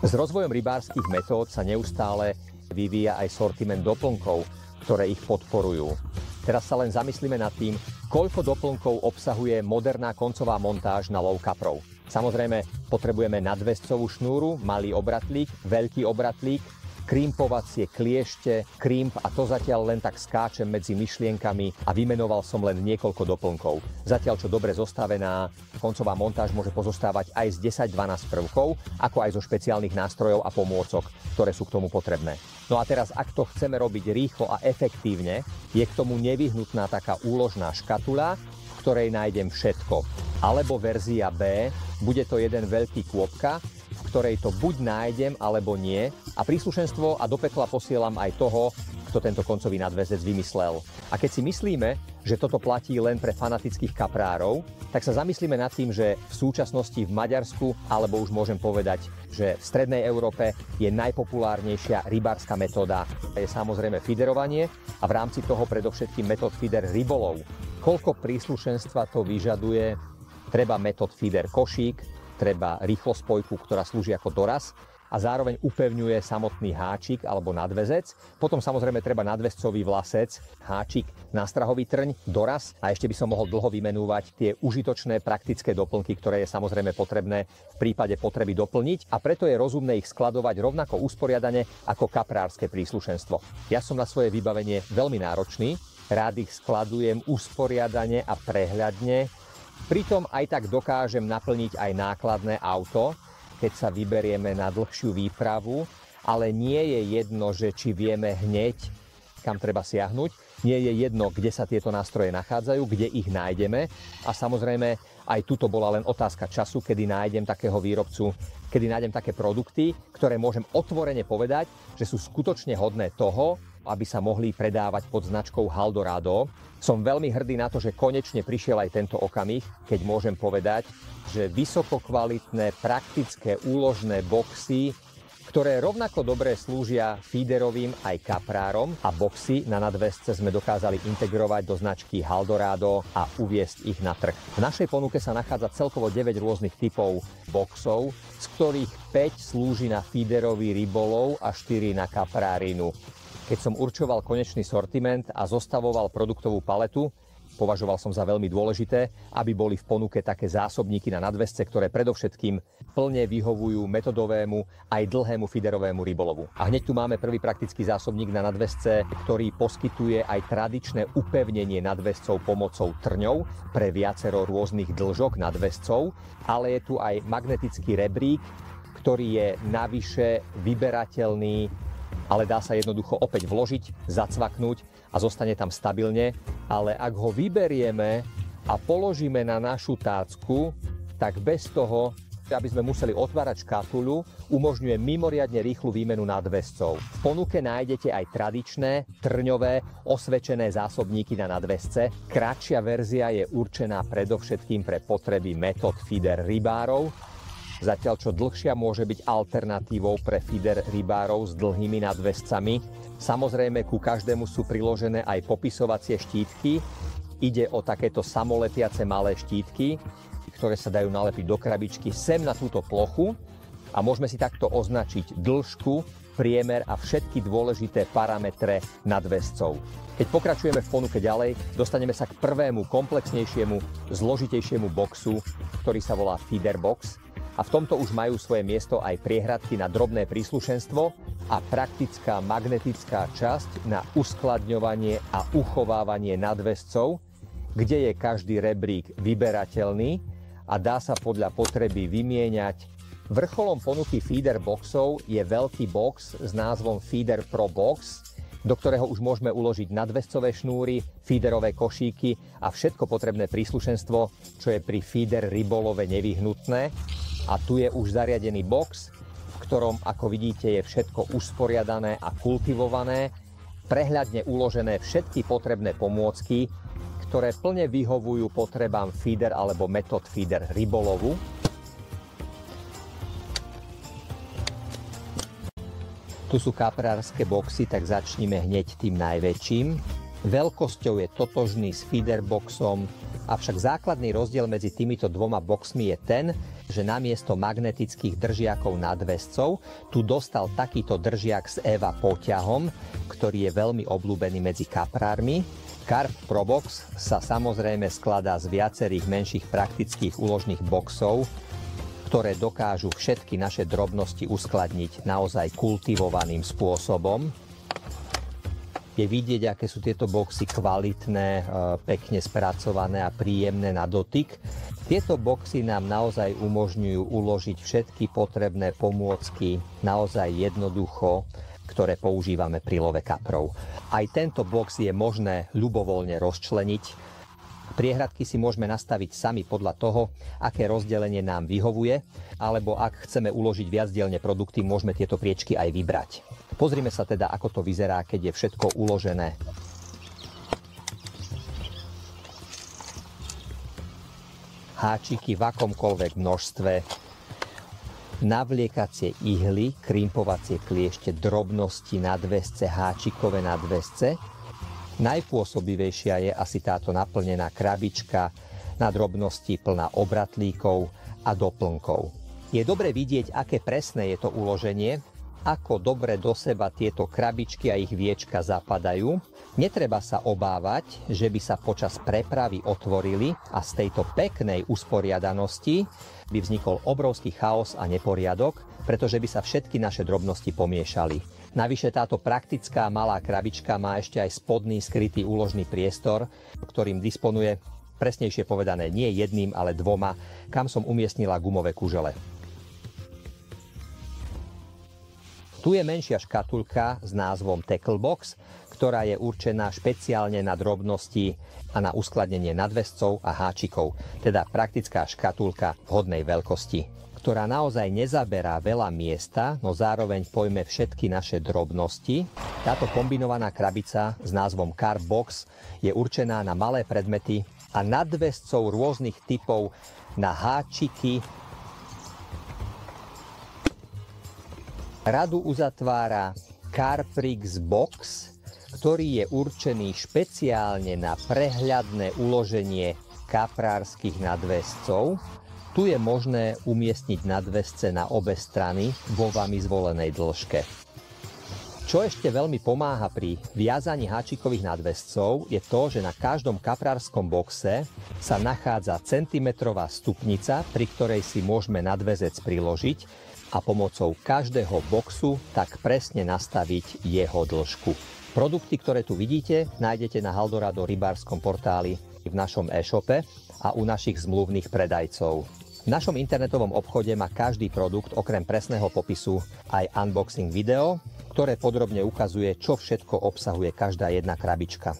S rozvojom rybárskych metód sa neustále vyvíja aj sortiment doplnkov, ktoré ich podporujú. Teraz sa len zamyslíme nad tým, koľko doplnkov obsahuje moderná koncová montáž na lov kaprov. Samozrejme, potrebujeme nadväzcovú šnúru, malý obratlík, veľký obratlík, krímpovacie kliešte, krímp a to zatiaľ len tak skáčem medzi myšlienkami a vymenoval som len niekoľko doplnkov. Zatiaľ, čo dobre zostavená koncová montáž môže pozostávať aj z 10-12 prvkov, ako aj zo špeciálnych nástrojov a pomôcok, ktoré sú k tomu potrebné. No a teraz, ak to chceme robiť rýchlo a efektívne, je k tomu nevyhnutná taká úložná škatuľa, v ktorej nájdem všetko. Alebo verzia B, bude to jeden veľký kôpka, v ktorej to buď nájdem, alebo nie. A príslušenstvo a do pekla posielam aj toho, kto tento koncový nadväzec vymyslel. A keď si myslíme, že toto platí len pre fanatických kaprárov, tak sa zamyslíme nad tým, že v súčasnosti v Maďarsku, alebo už môžem povedať, že v strednej Európe je najpopulárnejšia rybárska metóda. Je samozrejme fiderovanie a v rámci toho predovšetkým metód fider rybolov. Koľko príslušenstva to vyžaduje? Treba metód fider košík, treba rýchlospojku, ktorá slúži ako doraz a zároveň upevňuje samotný háčik alebo nadväzec. Potom samozrejme treba nadväzcový vlasec, háčik, nástrahový trň, doraz a ešte by som mohol dlho vymenúvať tie užitočné praktické doplnky, ktoré je samozrejme potrebné v prípade potreby doplniť a preto je rozumné ich skladovať rovnako usporiadane ako kaprárske príslušenstvo. Ja som na svoje vybavenie veľmi náročný, rád ich skladujem usporiadane a prehľadne. Pritom aj tak dokážem naplniť aj nákladné auto, keď sa vyberieme na dlhšiu výpravu, ale nie je jedno, že či vieme hneď, kam treba siahnuť. Nie je jedno, kde sa tieto nástroje nachádzajú, kde ich nájdeme. A samozrejme, aj tuto bola len otázka času, kedy nájdem takého výrobcu, kedy nájdem také produkty, ktoré môžem otvorene povedať, že sú skutočne hodné toho, aby sa mohli predávať pod značkou Haldorado. Som veľmi hrdý na to, že konečne prišiel aj tento okamih, keď môžem povedať, že vysokokvalitné, praktické úložné boxy, ktoré rovnako dobre slúžia feederovým aj kaprárom a boxy na nadväzce sme dokázali integrovať do značky Haldorado a uviesť ich na trh. V našej ponuke sa nachádza celkovo 9 rôznych typov boxov, z ktorých 5 slúži na feederový rybolov a 4 na kaprárinu. Keď som určoval konečný sortiment a zostavoval produktovú paletu, považoval som za veľmi dôležité, aby boli v ponuke také zásobníky na nadväzce, ktoré predovšetkým plne vyhovujú metodovému aj dlhému feederovému rybolovu. A hneď tu máme prvý praktický zásobník na nadväzce, ktorý poskytuje aj tradičné upevnenie nadväzcov pomocou trňov pre viacero rôznych dĺžok nadväzcov, ale je tu aj magnetický rebrík, ktorý je navyše vyberateľný, ale dá sa jednoducho opäť vložiť, zacvaknúť a zostane tam stabilne. Ale ak ho vyberieme a položíme na našu tácku, tak bez toho, aby sme museli otvárať škatuľu, umožňuje mimoriadne rýchlu výmenu nadväzcov. V ponuke nájdete aj tradičné, trňové, osvedčené zásobníky na nadväzce. Kratšia verzia je určená predovšetkým pre potreby metód feeder rybárov, zatiaľ čo dlhšia môže byť alternatívou pre feeder rybárov s dlhými nadväzcami. Samozrejme, ku každému sú priložené aj popisovacie štítky. Ide o takéto samolepiace malé štítky, ktoré sa dajú nalepiť do krabičky sem na túto plochu a môžeme si takto označiť dĺžku, priemer a všetky dôležité parametre nadväzcov. Keď pokračujeme v ponuke ďalej, dostaneme sa k prvému komplexnejšiemu, zložitejšiemu boxu, ktorý sa volá feeder box. A v tomto už majú svoje miesto aj priehradky na drobné príslušenstvo a praktická magnetická časť na uskladňovanie a uchovávanie nadväzcov, kde je každý rebrík vyberateľný a dá sa podľa potreby vymieňať. Vrcholom ponuky feeder boxov je veľký box s názvom Feeder Pro Box, do ktorého už môžeme uložiť nadväzcové šnúry, feederové košíky a všetko potrebné príslušenstvo, čo je pri feeder rybolove nevyhnutné. A tu je už zariadený box, v ktorom, ako vidíte, je všetko usporiadané a kultivované, prehľadne uložené všetky potrebné pomôcky, ktoré plne vyhovujú potrebám feeder alebo metód feeder rybolovu. Tu sú kaprárske boxy, tak začneme hneď tým najväčším. Veľkosťou je totožný s feeder boxom a Avšak základný rozdiel medzi týmito dvoma boxmi je ten, že namiesto magnetických držiakov nadväzcov tu dostal takýto držiak s EVA poťahom, ktorý je veľmi obľúbený medzi kaprármi. Carp Pro Box sa samozrejme skladá z viacerých menších praktických úložných boxov, ktoré dokážu všetky naše drobnosti uskladniť naozaj kultivovaným spôsobom. Je vidieť, aké sú tieto boxy kvalitné, pekne spracované a príjemné na dotyk. Tieto boxy nám naozaj umožňujú uložiť všetky potrebné pomôcky naozaj jednoducho, ktoré používame pri love kaprov. Aj tento box je možné ľubovoľne rozčleniť. Priehradky si môžeme nastaviť sami podľa toho, aké rozdelenie nám vyhovuje, alebo ak chceme uložiť viacdielne produkty, môžeme tieto priečky aj vybrať. Pozrime sa teda, ako to vyzerá, keď je všetko uložené. Háčiky v akomkoľvek množstve, navliekacie ihly, krimpovacie kliešte, drobnosti, nadväzce, háčikové nadväzce. Najpôsobivejšia je asi táto naplnená krabička na drobnosti plná obratlíkov a doplnkov. Je dobre vidieť, aké presné je to uloženie, ako dobre do seba tieto krabičky a ich viečka zapadajú. Netreba sa obávať, že by sa počas prepravy otvorili a z tejto peknej usporiadanosti by vznikol obrovský chaos a neporiadok, pretože by sa všetky naše drobnosti pomiešali. Navyše táto praktická malá krabička má ešte aj spodný skrytý úložný priestor, ktorým disponuje, presnejšie povedané, nie jedným, ale dvoma, kam som umiestnila gumové kužele. Tu je menšia škatulka s názvom Tackle Box, ktorá je určená špeciálne na drobnosti a na uskladnenie nadväzcov a háčikov, teda praktická škatulka vhodnej veľkosti, ktorá naozaj nezaberá veľa miesta, no zároveň pojme všetky naše drobnosti. Táto kombinovaná krabica s názvom Carp Box je určená na malé predmety a nadväzcov rôznych typov na háčiky. Radu uzatvára Carprix Box, ktorý je určený špeciálne na prehľadné uloženie kaprárskych nadväzcov. Tu je možné umiestniť nadväzce na obe strany vo vami zvolenej dĺžke. Čo ešte veľmi pomáha pri viazaní háčikových nadväzcov je to, že na každom kaprárskom boxe sa nachádza centimetrová stupnica, pri ktorej si môžeme nadväzec priložiť a pomocou každého boxu tak presne nastaviť jeho dĺžku. Produkty, ktoré tu vidíte, nájdete na Haldorado rybárskom portáli v našom e-shope a u našich zmluvných predajcov. V našom internetovom obchode má každý produkt okrem presného popisu aj unboxing video, ktoré podrobne ukazuje, čo všetko obsahuje každá jedna krabička.